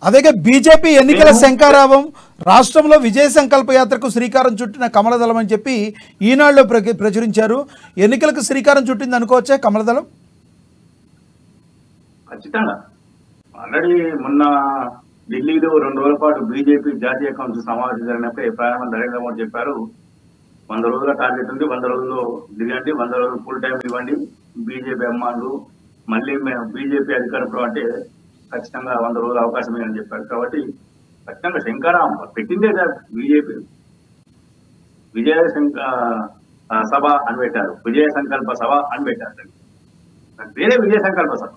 అదేగా బీజేపీ ఎన్నికల శంఖారావం రాష్ట్రంలో విజయ సంకల్ప యాత్రకు శ్రీకారం చుట్టిన కమలదళం అని చెప్పి ఈనాడులో ప్రచురించారు. ఎన్నికలకు శ్రీకారం చుట్టింది అనుకోవచ్చా కమలదళం? ఖచ్చితంగా. ఆల్రెడీ మొన్న ఢిల్లీలో 2 రోజుల పాటు బీజేపీ జాతీయ కౌన్సిల్ సమావేశం జరిగినప్పుడు ప్రధానమంత్రి నరేంద్ర మోదీ చెప్పారు, 100 రోజుల టార్గెట్ ఉంది, 100 రోజుల్లో దిగండి, 100 రోజులు ఫుల్ టైం ఇవ్వండి బీజేపీ అమ్మానులు, మళ్ళీ మేము బీజేపీ అధికారంలో అంటే ఖచ్చితంగా 100 రోజుల అవకాశం అని చెప్పారు. కాబట్టి ఖచ్చితంగా శంకరాం పెట్టిందే కాదు, బీజేపీ విజయ సభ అని పెట్టారు, విజయ సంకల్ప సభ అని పెట్టారు, వేరే విజయ సంకల్ప సభ.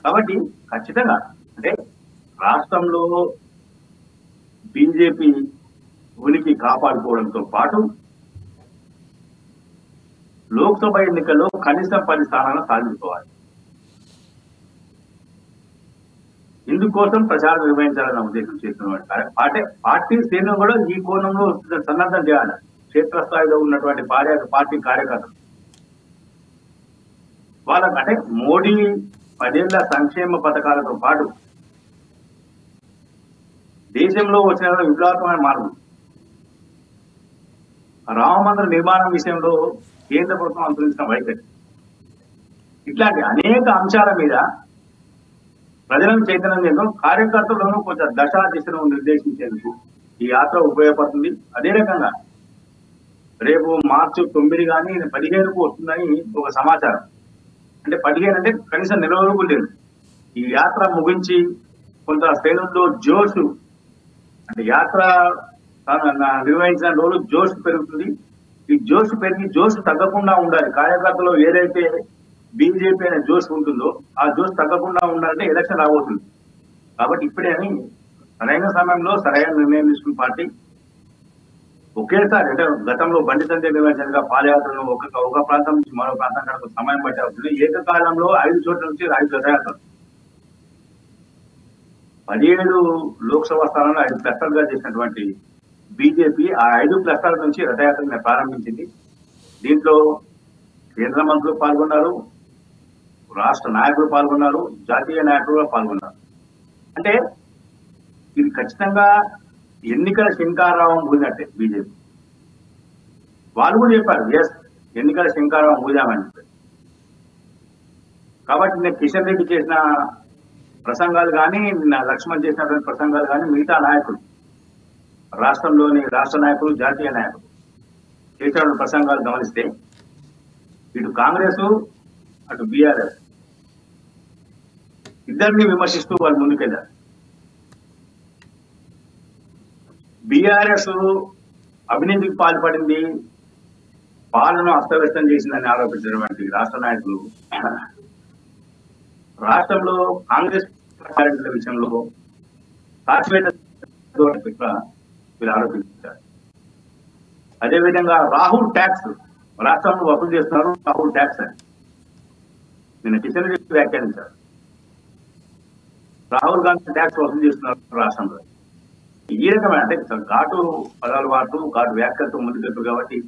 కాబట్టి ఖచ్చితంగా అంటే రాష్ట్రంలో బీజేపీ ఉనికి కాపాడుకోవడంతో పాటు లోక్సభ ఎన్నికల్లో కనీసం 10 స్థానాలను సాధించుకోవాలి. ఇందుకోసం ప్రచారం నిర్వహించాలన్న ఉద్దేశం చేస్తున్నవాడు పార్టీ శ్రేణులు కూడా ఈ కోణంలో సన్నద్ధం చేయాలి. క్షేత్రస్థాయిలో ఉన్నటువంటి పార్టీ కార్యకర్తలు వాళ్ళకంటే మోడీ 10 ఏళ్ల సంక్షేమ పథకాలతో పాటు దేశంలో వచ్చిన విప్లవాత్మకమైన మార్పు, రామమందిర నిర్మాణం విషయంలో కేంద్ర ప్రభుత్వం అనుసరించిన వైఖరి, ఇట్లాంటి అనేక అంశాల మీద ప్రజలను చైతన్యం చేయడం, కార్యకర్తలను కొంచెం దశా దిశను నిర్దేశించేందుకు ఈ యాత్ర ఉపయోగపడుతుంది. అదే రకంగా రేపు మార్చి 9 కానీ 15కు వస్తుందని ఒక సమాచారం. అంటే 15 అంటే కనీసం నెల రోజులు లేదు. ఈ యాత్ర ముగించి కొంత శ్రేణుల్లో జోషు, అంటే యాత్ర నిర్వహించిన రోజు జోష్ పెరుగుతుంది. ఈ జోష్ పెరిగి జోష్ తగ్గకుండా ఉండాలి. కార్యకర్తలు ఏదైతే బీజేపీ అనే జోష్ ఉంటుందో ఆ జోష్ తగ్గకుండా ఉండాలంటే ఎలక్షన్ రాబోతుంది. కాబట్టి ఇప్పుడే సరైన సమయంలో సరైన నిర్ణయం తీసుకున్న పార్టీ ఒకేసారి, అంటే గతంలో బండి సంజయ్ నిర్వహించగా పాదయాత్రను ఒక ప్రాంతం నుంచి మరో ప్రాంతం కనుక సమయం పట్టే అవుతుంది. ఏకకాలంలో 5 చోట్ల నుంచి 5 రథయాత్రలు, 17 లోక్సభ స్థానాల్లో 5 క్లస్టర్గా చేసినటువంటి బీజేపీ ఆ 5 క్లస్టర్ల నుంచి రథయాత్రను ప్రారంభించింది. దీంట్లో కేంద్ర మంత్రులు పాల్గొన్నారు, రాష్ట్ర నాయకులు పాల్గొన్నారు, జాతీయ నాయకులు పాల్గొన్నారు. అంటే ఇది ఖచ్చితంగా ఎన్నికల శంఖారావం ఊదినట్టే బీజేపీ. వాళ్ళు కూడా చెప్పారు, ఎస్ ఎన్నికల శంఖారావం ఊదామని చెప్పారు. కాబట్టి నేను కిషన్ రెడ్డి చేసిన ప్రసంగాలు కానీ, లక్ష్మణ్ చేసినటువంటి ప్రసంగాలు కానీ, మిగతా నాయకులు రాష్ట్రంలోని రాష్ట్ర నాయకులు, జాతీయ నాయకులు చేసిన ప్రసంగాలు గమనిస్తే ఇటు కాంగ్రెస్ అటు బీఆర్ఎస్ ఇద్దరిని విమర్శిస్తూ వాళ్ళు ముందుకెళ్ళారు. బీఆర్ఎస్ అవినీతికి పాల్పడింది, పాలన అస్తవ్యస్తం చేసిందని ఆరోపించినటువంటి రాష్ట్ర నాయకులు రాష్ట్రంలో కాంగ్రెస్ విషయంలో వీళ్ళు ఆరోపించారు. అదేవిధంగా రాహుల్ ట్యాక్స్ రాష్ట్రంలో వసూలు చేస్తున్నారు, రాహుల్ ట్యాక్స్ అని నిన్న కిషన్ రెడ్డి వ్యాఖ్యానించారు. రాహుల్ గాంధీ ట్యాక్స్ వసూలు చేస్తున్నారు రాష్ట్రంలో. ఈ రకమైన అంటే ఘాటు పదాలు వాడుతూ ఘాటు వ్యాఖ్యలతో ముందుకెళ్తారు. కాబట్టి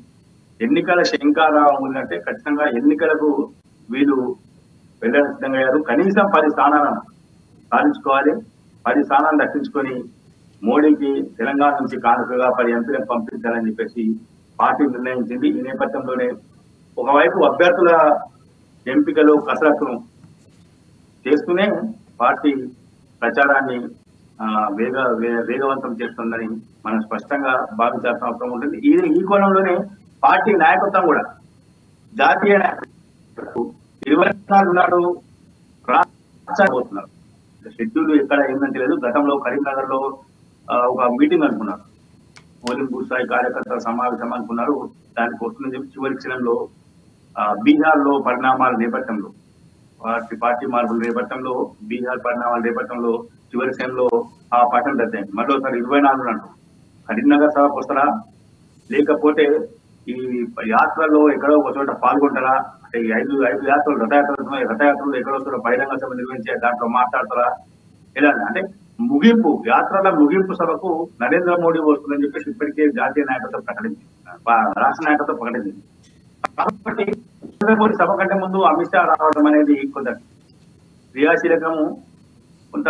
ఎన్నికల శంఖారావం ఉందంటే ఖచ్చితంగా ఎన్నికలకు వీళ్ళు వెళ్ళడానికి సిద్ధంగా అయ్యారు. కనీసం 10 స్థానాలను సాధించుకోవాలి. 10 స్థానాలను దక్కించుకొని మోడీకి తెలంగాణ నుంచి కానుకగా 10 ఎంపీలను పంపించాలని చెప్పేసి పార్టీ నిర్ణయించింది. ఈ నేపథ్యంలోనే ఒకవైపు అభ్యర్థుల ఎంపికలు కసరత్తును చేస్తూనే పార్టీ ప్రచారాన్ని వేగవంతం చేస్తుందని మనం స్పష్టంగా భావించాల్సిన అవసరం ఉంటుంది. ఈ కోణంలోనే పార్టీ నాయకత్వం కూడా జాతీయ నాయకత్వం 24 నాడు రాష్ట్రాలు షెడ్యూల్ ఎక్కడ ఏందంటే లేదు. గతంలో కరీంనగర్ లో ఒక మీటింగ్ అనుకున్నారు, పోలింగ్ బూత్ స్థాయి కార్యకర్తల సమావేశం అనుకున్నారు. దానికి వస్తుందని చెప్పి చివరి క్షణంలో బీహార్ లో పరిణామాల నేపథ్యంలో, పార్టీ మార్పుల నేపథ్యంలో, బీహార్ పరిణామాల నేపథ్యంలో చివరి క్షణంలో ఆ పట్టణం రద్దయింది. మరోసారి 24 నాడు కరీంనగర్ సభకు వస్తారా, లేకపోతే ఈ యాత్రలో ఎక్కడో ఒక చోట పాల్గొంటారా, అంటే ఈ 5 యాత్రలు రథయాత్రలు ఎక్కడో చోట బహిరంగ సభ నిర్వహించే దాంట్లో మాట్లాడతారా, ఇలా అంటే ముగింపు యాత్రల ముగింపు సభకు నరేంద్ర మోడీ వస్తుందని చెప్పేసి ఇప్పటికే జాతీయ నాయకత్వం ప్రకటించింది, రాష్ట్ర నాయకత్వం ప్రకటించింది. కాబట్టి నరేంద్ర మోడీ సభ కంటే ముందు అమిత్ షా రావడం అనేది కొంత క్రియాశీలకము, కొంత